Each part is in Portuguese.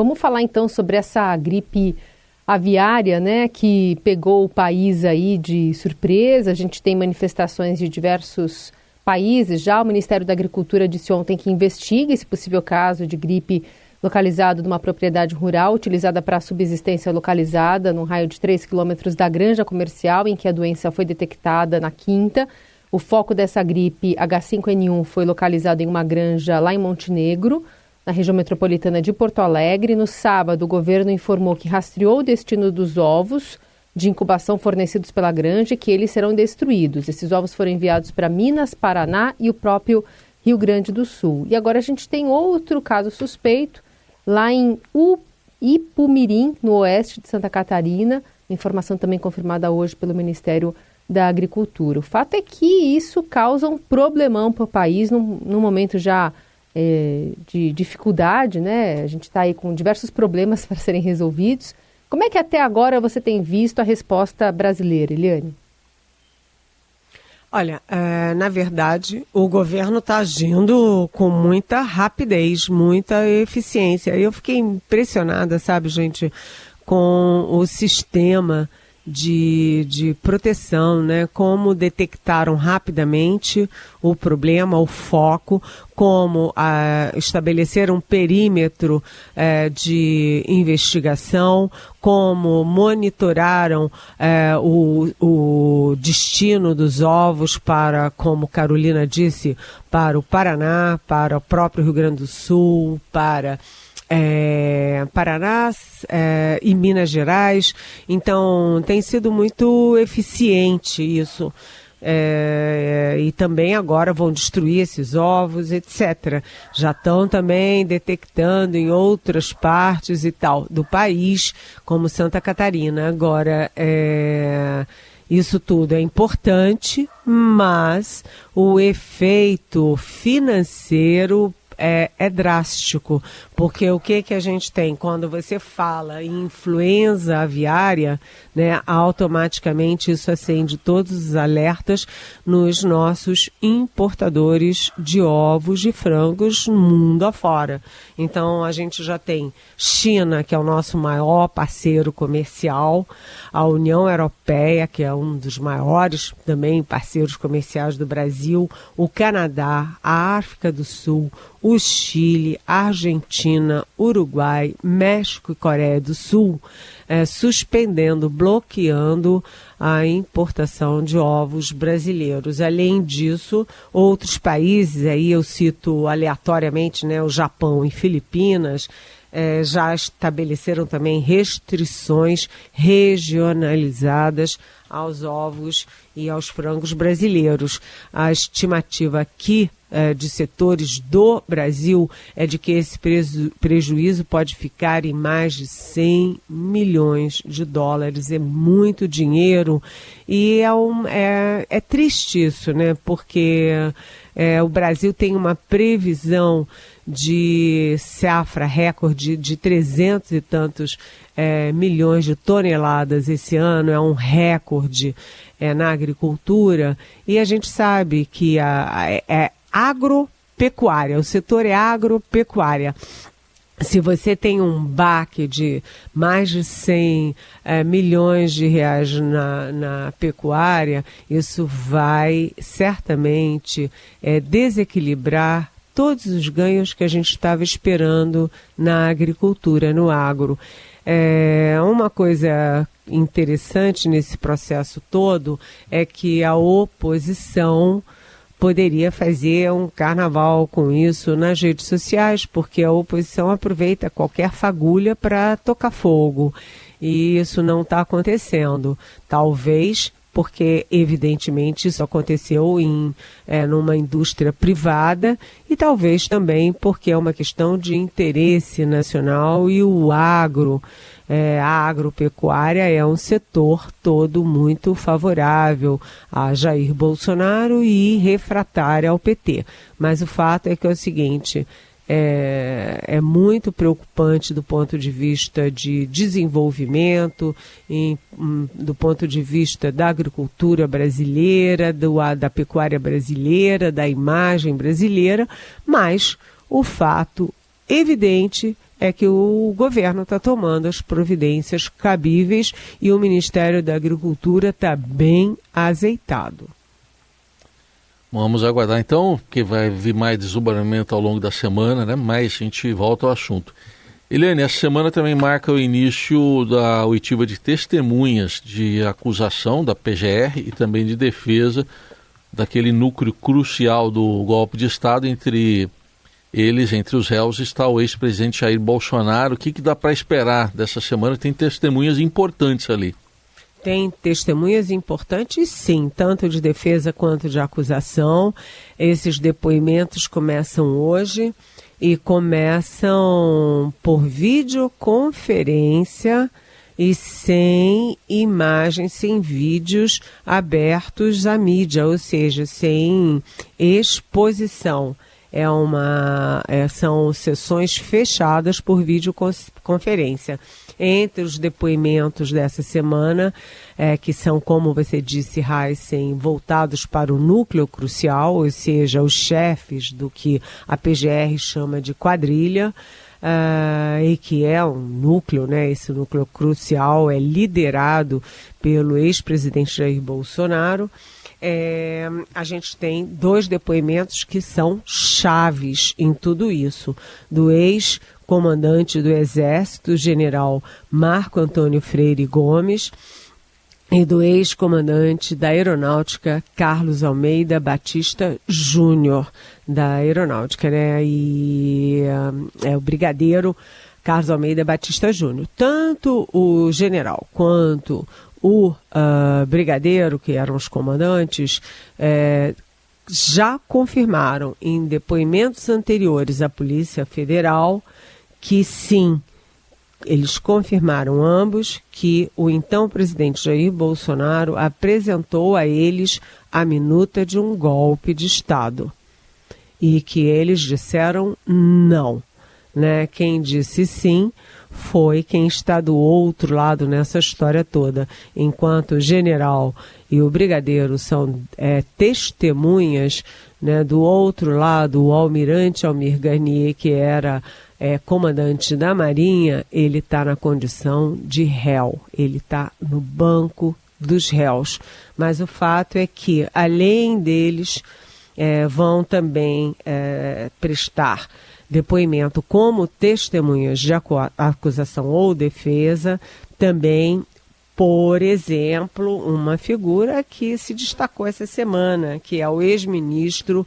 Vamos falar então sobre essa gripe aviária, né, que pegou o país aí de surpresa. A gente tem manifestações de diversos países já. O Ministério da Agricultura disse ontem que investiga esse possível caso de gripe localizado numa propriedade rural utilizada para subsistência localizada num raio de 3 quilômetros da granja comercial em que a doença foi detectada na quinta. O foco dessa gripe H5N1 foi localizado em uma granja lá em Montenegro, na região metropolitana de Porto Alegre. No sábado, o governo informou que rastreou o destino dos ovos de incubação fornecidos pela granja e que eles serão destruídos. Esses ovos foram enviados para Minas, Paraná e o próprio Rio Grande do Sul. E agora a gente tem outro caso suspeito lá em Ipumirim, no oeste de Santa Catarina. Informação também confirmada hoje pelo Ministério da Agricultura. O fato é que isso causa um problemão para o país num momento já de dificuldade, né? A gente está aí com diversos problemas para serem resolvidos. Como é que até agora você tem visto a resposta brasileira, Eliane? Olha, na verdade, o governo está agindo com muita rapidez, muita eficiência. Eu fiquei impressionada, sabe, gente, com o sistema de proteção, né? Como detectaram rapidamente o problema, o foco, como estabeleceram um perímetro de investigação, como monitoraram o destino dos ovos para, como Carolina disse, para o Paraná, para o próprio Rio Grande do Sul, para Paraná e Minas Gerais. Então tem sido muito eficiente isso. E também agora vão destruir esses ovos, etc. Já estão também detectando em outras partes e tal do país, como Santa Catarina. Agora, isso tudo é importante, mas o efeito financeiro é drástico, porque o que a gente tem? Quando você fala em influenza aviária, né, automaticamente isso acende todos os alertas nos nossos importadores de ovos de frangos mundo afora. Então a gente já tem China, que é o nosso maior parceiro comercial, a União Europeia, que é um dos maiores também parceiros comerciais do Brasil, o Canadá, a África do Sul, o Chile, a Argentina, Uruguai, México e Coreia do Sul, suspendendo, bloqueando a importação de ovos brasileiros. Além disso, outros países, aí eu cito aleatoriamente, né, o Japão e Filipinas, já estabeleceram também restrições regionalizadas aos ovos e aos frangos brasileiros. A estimativa aqui de setores do Brasil é de que esse prejuízo pode ficar em mais de 100 milhões de dólares. É muito dinheiro e é triste isso, né? Porque o Brasil tem uma previsão de safra recorde de 300 e tantos milhões de toneladas esse ano. É um recorde na agricultura, e a gente sabe que agropecuária, o setor é agropecuária. Se você tem um baque de mais de 100 milhões de reais na pecuária, isso vai certamente desequilibrar todos os ganhos que a gente estava esperando na agricultura, no agro. Uma coisa interessante nesse processo todo é que a oposição poderia fazer um carnaval com isso nas redes sociais, porque a oposição aproveita qualquer fagulha para tocar fogo. E isso não está acontecendo. Talvez porque, evidentemente, isso aconteceu numa indústria privada, e talvez também porque é uma questão de interesse nacional, e o agro, a agropecuária é um setor todo muito favorável a Jair Bolsonaro e refratário ao PT. Mas o fato é que é o seguinte: é muito preocupante do ponto de vista de desenvolvimento, do ponto de vista da agricultura brasileira, da pecuária brasileira, da imagem brasileira, mas o fato evidente é que o governo está tomando as providências cabíveis e o Ministério da Agricultura está bem azeitado. Vamos aguardar então, porque vai vir mais desdobramento ao longo da semana, né? Mas a gente volta ao assunto. Eliane, essa semana também marca o início da oitiva de testemunhas de acusação da PGR e também de defesa daquele núcleo crucial do golpe de Estado. Entre os réus, está o ex-presidente Jair Bolsonaro. O que dá para esperar dessa semana? Tem testemunhas importantes ali. Tem testemunhas importantes, sim, tanto de defesa quanto de acusação. Esses depoimentos começam hoje e começam por videoconferência e sem imagens, sem vídeos abertos à mídia, ou seja, sem exposição. São sessões fechadas por videoconferência. Entre os depoimentos dessa semana, que são, como você disse, Heisen, voltados para o núcleo crucial, ou seja, os chefes do que a PGR chama de quadrilha, e que é um núcleo, né? Esse núcleo crucial é liderado pelo ex-presidente Jair Bolsonaro. A gente tem 2 depoimentos que são chaves em tudo isso, do ex-comandante do Exército, general Marco Antônio Freire Gomes, e do ex-comandante da Aeronáutica, Carlos Almeida Batista Júnior, da Aeronáutica, né? E o brigadeiro Carlos Almeida Batista Júnior. Tanto o general quanto o brigadeiro, que eram os comandantes, já confirmaram em depoimentos anteriores à Polícia Federal que sim, eles confirmaram ambos que o então presidente Jair Bolsonaro apresentou a eles a minuta de um golpe de Estado e que eles disseram não, né? Quem disse sim foi quem está do outro lado nessa história toda. Enquanto o general e o brigadeiro são testemunhas, né, do outro lado, o almirante Almir Garnier, que era comandante da Marinha, ele está na condição de réu, ele está no banco dos réus. Mas o fato é que, além deles, vão também prestar depoimento como testemunhas de acusação ou defesa, também, por exemplo, uma figura que se destacou essa semana, que é o ex-ministro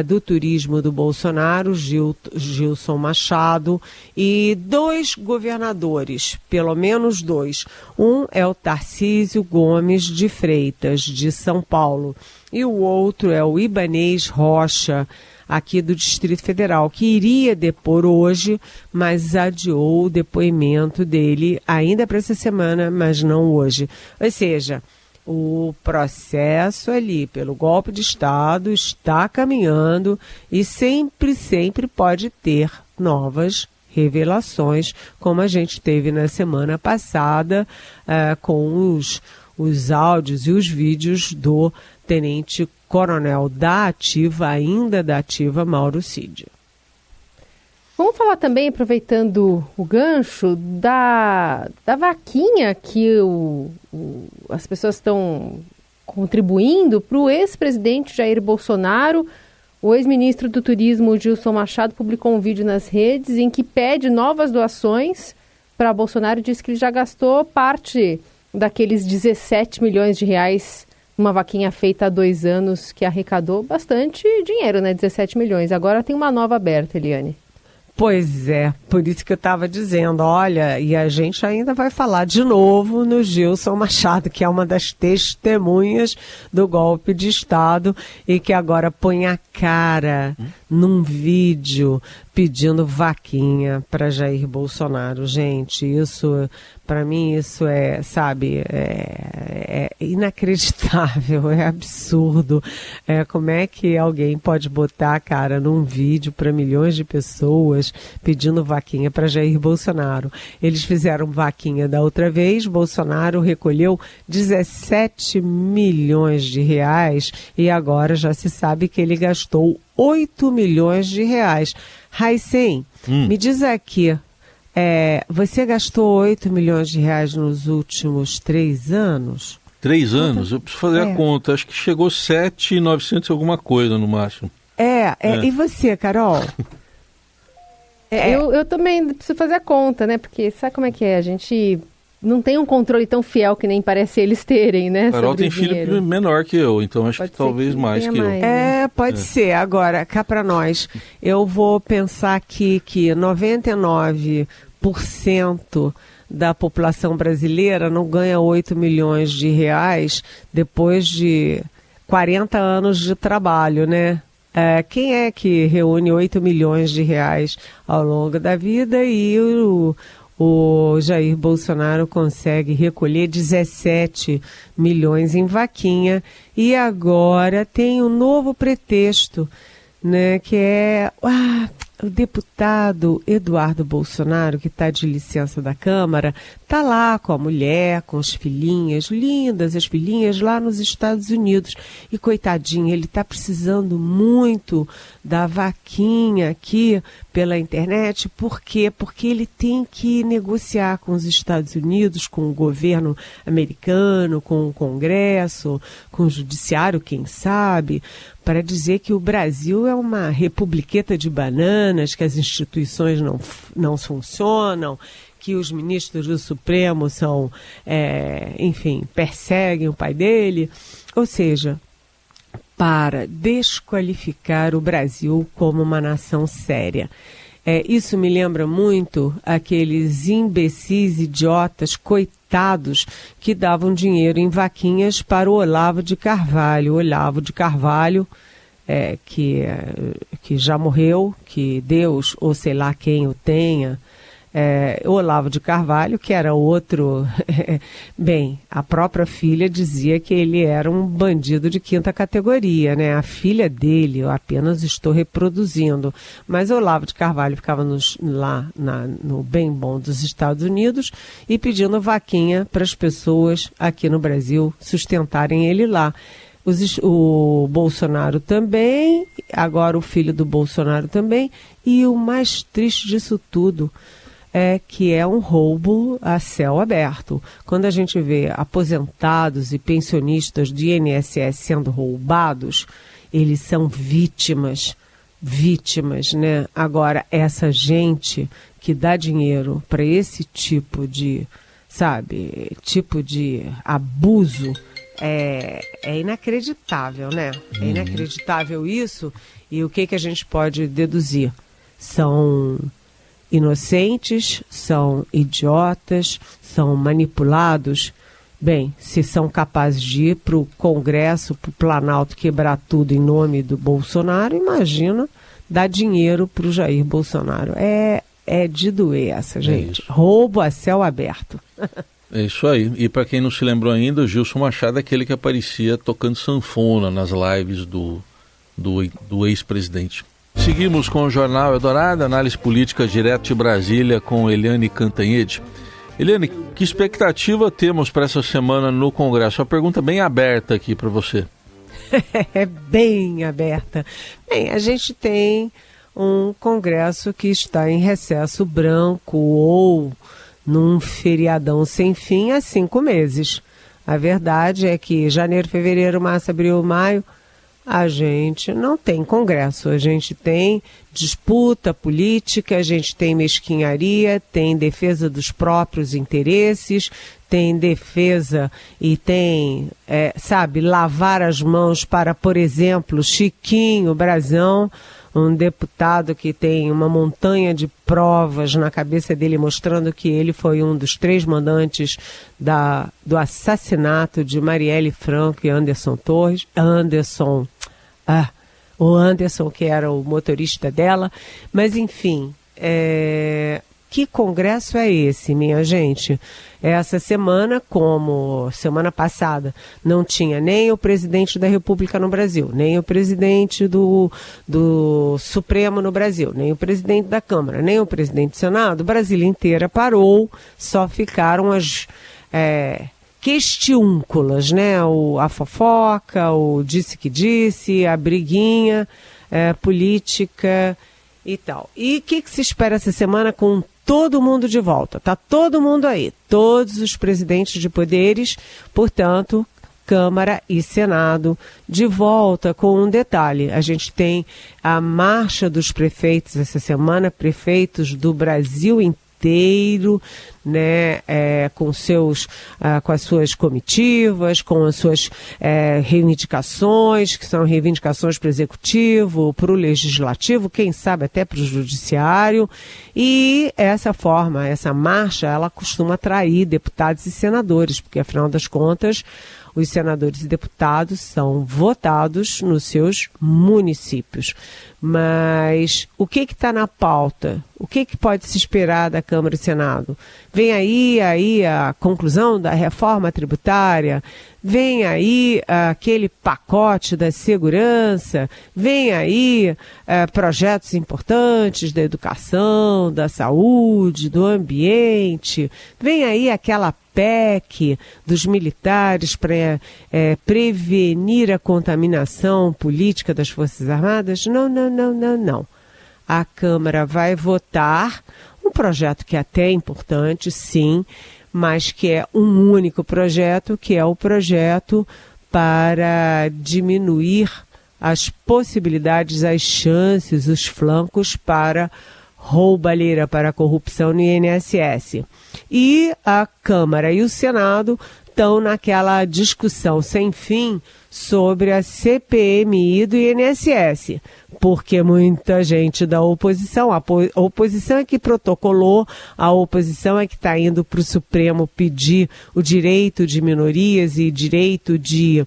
do Turismo do Bolsonaro, Gilson Machado, e 2 governadores, pelo menos 2. Um é o Tarcísio Gomes de Freitas, de São Paulo, e o outro é o Ibanez Rocha, aqui do Distrito Federal, que iria depor hoje, mas adiou o depoimento dele ainda para essa semana, mas não hoje. Ou seja, o processo ali pelo golpe de Estado está caminhando e sempre pode ter novas revelações, como a gente teve na semana passada com os áudios e os vídeos do tenente-coronel da Ativa, ainda da Ativa, Mauro Cid. Vamos falar também, aproveitando o gancho, da vaquinha que as pessoas estão contribuindo para o ex-presidente Jair Bolsonaro. O ex-ministro do Turismo, Gilson Machado, publicou um vídeo nas redes em que pede novas doações para Bolsonaro. Diz que ele já gastou parte daqueles 17 milhões de reais, uma vaquinha feita há 2 anos, que arrecadou bastante dinheiro, né? 17 milhões. Agora tem uma nova aberta, Eliane. Pois é, por isso que eu estava dizendo, olha, e a gente ainda vai falar de novo no Gilson Machado, que é uma das testemunhas do golpe de Estado e que agora põe a cara num vídeo pedindo vaquinha para Jair Bolsonaro. Gente, isso, para mim, isso é, sabe, é inacreditável, é absurdo. Como é que alguém pode botar a cara num vídeo para milhões de pessoas pedindo vaquinha para Jair Bolsonaro? Eles fizeram vaquinha da outra vez, Bolsonaro recolheu 17 milhões de reais e agora já se sabe que ele gastou 8 milhões de reais. Heisen, me diz aqui, Você gastou 8 milhões de reais nos últimos 3 anos? 3 anos? Eu preciso fazer a conta. Acho que chegou 7.900 alguma coisa no máximo. E você, Carol? Eu também preciso fazer a conta, né? Porque sabe como é que é? A gente não tem um controle tão fiel que nem parece eles terem, né? Carol tem filho menor que eu, então acho que talvez mais que eu. Pode ser. Agora, cá para nós, eu vou pensar aqui que 99% da população brasileira não ganha 8 milhões de reais depois de 40 anos de trabalho, né? Quem é que reúne 8 milhões de reais ao longo da vida? E o Jair Bolsonaro consegue recolher 17 milhões em vaquinha e agora tem um novo pretexto, né, que é o deputado Eduardo Bolsonaro, que está de licença da Câmara, está lá com a mulher, com as filhinhas, lindas as filhinhas, lá nos Estados Unidos. E coitadinho, ele está precisando muito da vaquinha aqui pela internet. Por quê? Porque ele tem que negociar com os Estados Unidos, com o governo americano, com o Congresso, com o Judiciário, quem sabe, para dizer que o Brasil é uma republiqueta de bananas, que as instituições não funcionam, que os ministros do Supremo são, perseguem o pai dele. Ou seja, para desqualificar o Brasil como uma nação séria. Isso me lembra muito aqueles imbecis, idiotas, coitados, que davam dinheiro em vaquinhas para o Olavo de Carvalho. Olavo de Carvalho, que já morreu, que Deus, ou sei lá quem o tenha, Olavo de Carvalho, que era outro... a própria filha dizia que ele era um bandido de 5ª categoria, né? A filha dele, eu apenas estou reproduzindo. Mas Olavo de Carvalho ficava lá no bem bom dos Estados Unidos e pedindo vaquinha para as pessoas aqui no Brasil sustentarem ele lá. O Bolsonaro também, agora o filho do Bolsonaro também, e o mais triste disso tudo que é um roubo a céu aberto. Quando a gente vê aposentados e pensionistas do INSS sendo roubados, eles são vítimas, né? Agora, essa gente que dá dinheiro para esse tipo de abuso, é inacreditável, né? É inacreditável isso. E o que a gente pode deduzir? São inocentes, são idiotas, são manipulados. Bem, se são capazes de ir para o Congresso, para o Planalto, quebrar tudo em nome do Bolsonaro, imagina dar dinheiro para o Jair Bolsonaro. É de doer essa, gente. Roubo a céu aberto. É isso aí. E para quem não se lembrou ainda, o Gilson Machado é aquele que aparecia tocando sanfona nas lives do ex-presidente. Seguimos com o Jornal Eldorado, análise política direto de Brasília com Eliane Cantanhede. Eliane, que expectativa temos para essa semana no Congresso? Uma pergunta bem aberta aqui para você. É bem aberta. Bem, a gente tem um Congresso que está em recesso branco ou num feriadão sem fim há 5 meses. A verdade é que janeiro, fevereiro, março, abril, maio, a gente não tem Congresso, a gente tem disputa política, a gente tem mesquinharia, tem defesa dos próprios interesses, tem defesa e tem, lavar as mãos para, por exemplo, Chiquinho Brazão, um deputado que tem uma montanha de provas na cabeça dele mostrando que ele foi um dos 3 mandantes do assassinato de Marielle Franco e Anderson Torres. O Anderson, que era o motorista dela. Mas, enfim, que congresso é esse, minha gente? Essa semana, como semana passada, não tinha nem o presidente da República no Brasil, nem o presidente do Supremo no Brasil, nem o presidente da Câmara, nem o presidente do Senado. Brasília inteira parou, só ficaram as questiúnculas, né? A fofoca, o disse que disse, a briguinha política e tal. E o que se espera essa semana com todo mundo de volta, está todo mundo aí, todos os presidentes de poderes, portanto, Câmara e Senado de volta, com um detalhe: a gente tem a marcha dos prefeitos essa semana, prefeitos do Brasil inteiro, né, com as suas comitivas, com as suas reivindicações, que são reivindicações para o Executivo, para o Legislativo, quem sabe até para o Judiciário, e essa marcha, ela costuma atrair deputados e senadores, porque afinal das contas, os senadores e deputados são votados nos seus municípios. Mas o que está na pauta? O que pode se esperar da Câmara e Senado? Vem aí a conclusão da reforma tributária, vem aí aquele pacote da segurança, vem aí projetos importantes da educação, da saúde, do ambiente, vem aí aquela PEC dos militares para prevenir a contaminação política das Forças Armadas? Não. A Câmara vai votar um projeto que até é importante, sim, mas que é um único projeto, que é o projeto para diminuir as possibilidades, as chances, os flancos para roubalheira, para corrupção no INSS. E a Câmara e o Senado estão naquela discussão sem fim sobre a CPMI do INSS, porque muita gente da oposição, a oposição é que protocolou, a oposição é que está indo para o Supremo pedir o direito de minorias e direito de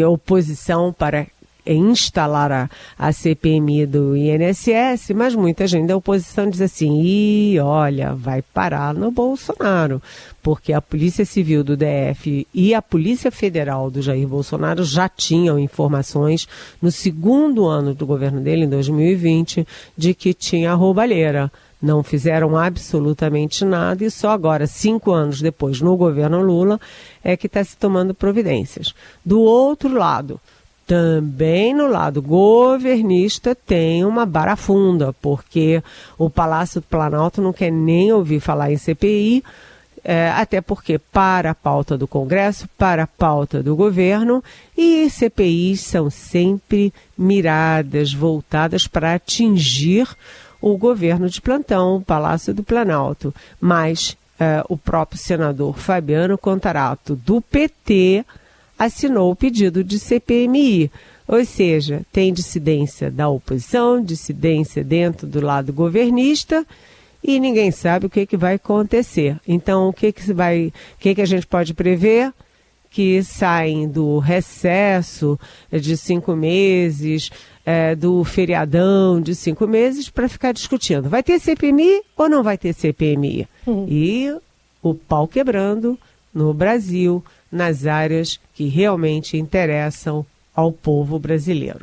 oposição para instalar a CPMI do INSS, mas muita gente da oposição diz assim: olha, vai parar no Bolsonaro, porque a Polícia Civil do DF e a Polícia Federal do Jair Bolsonaro já tinham informações no segundo ano do governo dele, em 2020, de que tinha roubalheira. Não fizeram absolutamente nada e só agora, 5 anos depois, no governo Lula, é que está se tomando providências. Do outro lado, também no lado governista tem uma barafunda, porque o Palácio do Planalto não quer nem ouvir falar em CPI, até porque para a pauta do Congresso, para a pauta do governo, e CPIs são sempre miradas, voltadas para atingir o governo de plantão, o Palácio do Planalto. Mas o próprio senador Fabiano Contarato, do PT, assinou o pedido de CPMI, ou seja, tem dissidência da oposição, dissidência dentro do lado governista e ninguém sabe o que vai acontecer. Então, o que a gente pode prever? Que saem do recesso de 5 meses, do feriadão de 5 meses para ficar discutindo. Vai ter CPMI ou não vai ter CPMI? E o pau quebrando no Brasil, nas áreas que realmente interessam ao povo brasileiro.